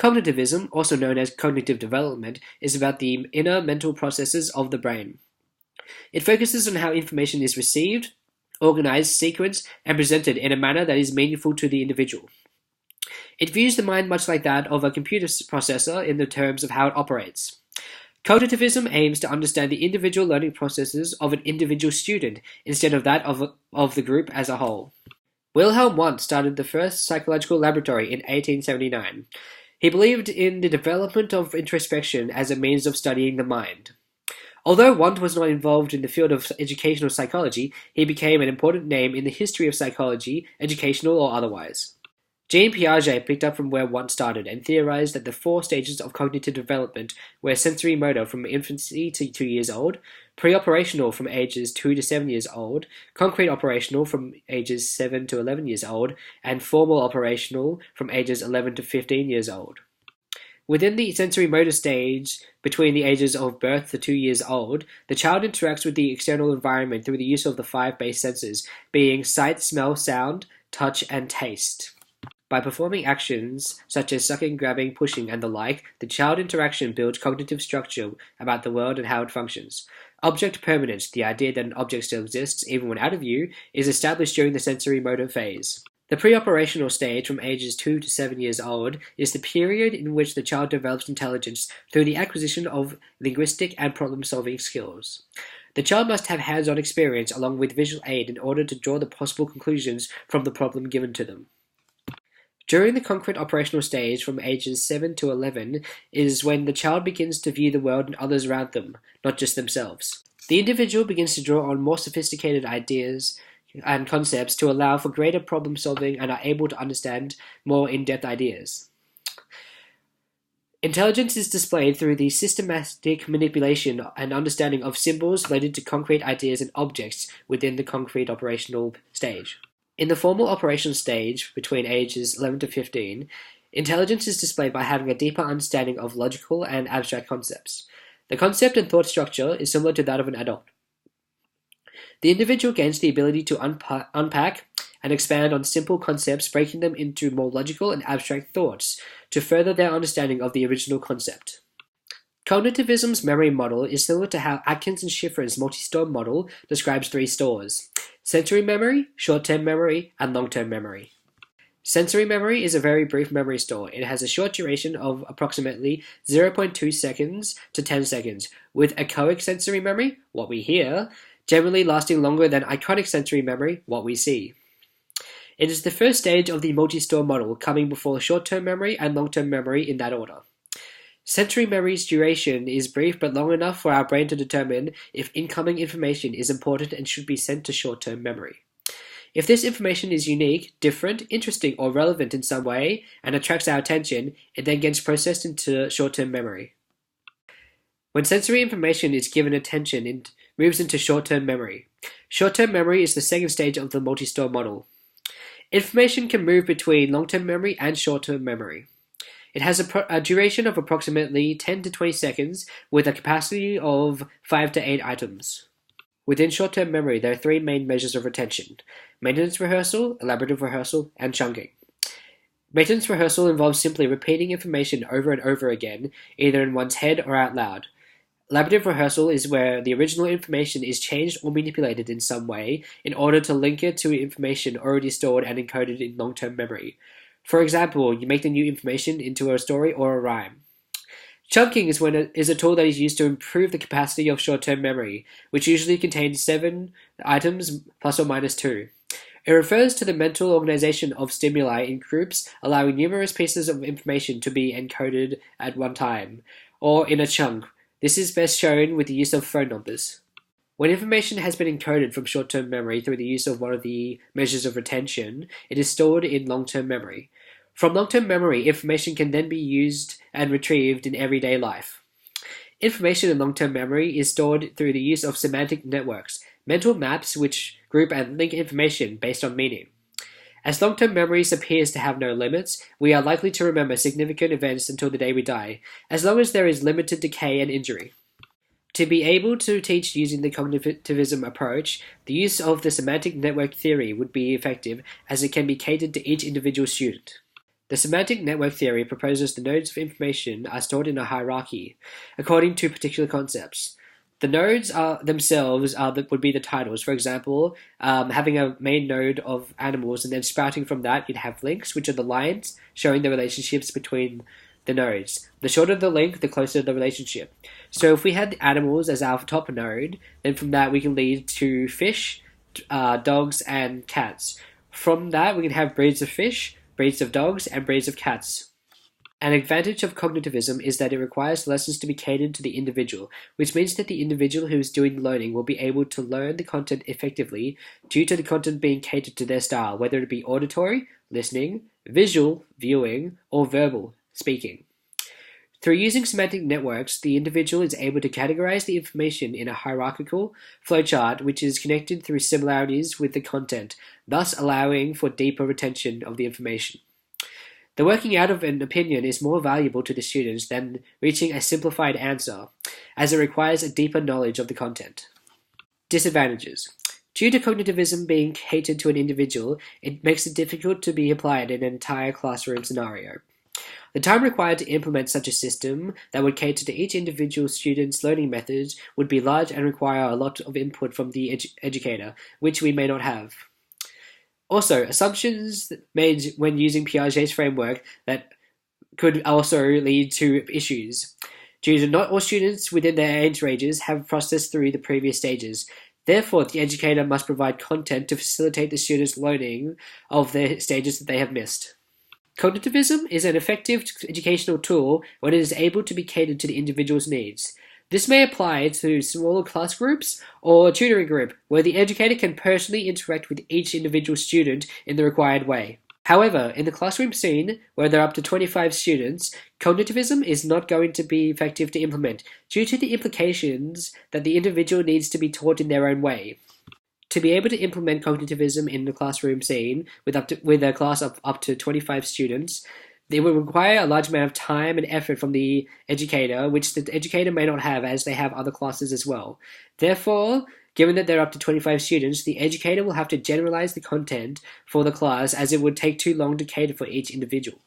Cognitivism, also known as cognitive development, is about the inner mental processes of the brain. It focuses on how information is received, organized, sequenced, and presented in a manner that is meaningful to the individual. It views the mind much like that of a computer processor in the terms of how it operates. Cognitivism aims to understand the individual learning processes of an individual student instead of that of the group as a whole. Wilhelm Wundt started the first psychological laboratory in 1879. He believed in the development of introspection as a means of studying the mind. Although Wundt was not involved in the field of educational psychology, he became an important name in the history of psychology, educational or otherwise. Jean Piaget picked up from where Wundt started and theorized that the 4 stages of cognitive development were sensory-motor from infancy to 2 years old, pre-operational from ages 2 to 7 years old, concrete operational from ages 7 to 11 years old, and formal operational from ages 11 to 15 years old. Within the sensory-motor stage, between the ages of birth to 2 years old, the child interacts with the external environment through the use of the 5 base senses, being sight, smell, sound, touch, and taste. By performing actions such as sucking, grabbing, pushing, and the like, the child interaction builds cognitive structure about the world and how it functions. Object permanence, the idea that an object still exists even when out of view, is established during the sensory-motor phase. The pre-operational stage from ages 2 to 7 years old is the period in which the child develops intelligence through the acquisition of linguistic and problem-solving skills. The child must have hands-on experience along with visual aid in order to draw the possible conclusions from the problem given to them. During the concrete operational stage from ages 7 to 11 is when the child begins to view the world and others around them, not just themselves. The individual begins to draw on more sophisticated ideas and concepts to allow for greater problem solving and are able to understand more in-depth ideas. Intelligence is displayed through the systematic manipulation and understanding of symbols related to concrete ideas and objects within the concrete operational stage. In the formal operation stage, between ages 11 to 15, intelligence is displayed by having a deeper understanding of logical and abstract concepts. The concept and thought structure is similar to that of an adult. The individual gains the ability to unpack and expand on simple concepts, breaking them into more logical and abstract thoughts to further their understanding of the original concept. Cognitivism's memory model is similar to how Atkins and Shiffrin's multi-store model describes 3 stores: sensory memory, short-term memory, and long-term memory. Sensory memory is a very brief memory store. It has a short duration of approximately 0.2 seconds to 10 seconds, with echoic sensory memory, what we hear, generally lasting longer than iconic sensory memory, what we see. It is the first stage of the multi-store model, coming before short-term memory and long-term memory in that order. Sensory memory's duration is brief but long enough for our brain to determine if incoming information is important and should be sent to short-term memory. If this information is unique, different, interesting, or relevant in some way and attracts our attention, it then gets processed into short-term memory. When sensory information is given attention, it moves into short-term memory. Short-term memory is the second stage of the multi-store model. Information can move between long-term memory and short-term memory. It has a duration of approximately 10 to 20 seconds with a capacity of 5 to 8 items. Within short-term memory, there are 3 main measures of retention: maintenance rehearsal, elaborative rehearsal, and chunking. Maintenance rehearsal involves simply repeating information over and over again, either in one's head or out loud. Elaborative rehearsal is where the original information is changed or manipulated in some way in order to link it to information already stored and encoded in long-term memory. For example, you make the new information into a story or a rhyme. Chunking is a tool that is used to improve the capacity of short-term memory, which usually contains 7 items plus or minus 2. It refers to the mental organization of stimuli in groups, allowing numerous pieces of information to be encoded at one time, or in a chunk. This is best shown with the use of phone numbers. When information has been encoded from short-term memory through the use of one of the measures of retention, it is stored in long-term memory. From long-term memory, information can then be used and retrieved in everyday life. Information in long-term memory is stored through the use of semantic networks, mental maps which group and link information based on meaning. As long-term memory appears to have no limits, we are likely to remember significant events until the day we die, as long as there is limited decay and injury. To be able to teach using the cognitivism approach, the use of the semantic network theory would be effective as it can be catered to each individual student. The semantic network theory proposes the nodes of information are stored in a hierarchy, according to particular concepts. The nodes themselves would be the titles. For example, having a main node of animals, and then sprouting from that, you'd have links, which are the lines showing the relationships between the nodes. The shorter the link, the closer the relationship. So if we had the animals as our top node, then from that we can lead to fish, dogs, and cats. From that, we can have breeds of fish, breeds of dogs, and breeds of cats. An advantage of cognitivism is that it requires lessons to be catered to the individual, which means that the individual who is doing learning will be able to learn the content effectively due to the content being catered to their style, whether it be auditory, listening, visual, viewing, or verbal, speaking. Through using semantic networks, the individual is able to categorize the information in a hierarchical flowchart which is connected through similarities with the content, thus allowing for deeper retention of the information. The working out of an opinion is more valuable to the students than reaching a simplified answer, as it requires a deeper knowledge of the content. Disadvantages. Due to cognitivism being catered to an individual, it makes it difficult to be applied in an entire classroom scenario. The time required to implement such a system that would cater to each individual student's learning methods would be large and require a lot of input from the educator, which we may not have. Also, assumptions made when using Piaget's framework that could also lead to issues, due to not all students within their age ranges have processed through the previous stages. Therefore, the educator must provide content to facilitate the students' learning of the stages that they have missed. Cognitivism is an effective educational tool when it is able to be catered to the individual's needs. This may apply to smaller class groups or a tutoring group, where the educator can personally interact with each individual student in the required way. However, in the classroom scene, where there are up to 25 students, cognitivism is not going to be effective to implement, due to the implications that the individual needs to be taught in their own way. To be able to implement cognitivism in the classroom scene with a class of up to 25 students, it would require a large amount of time and effort from the educator, which the educator may not have, as they have other classes as well. Therefore, given that there are up to 25 students, the educator will have to generalize the content for the class, as it would take too long to cater for each individual.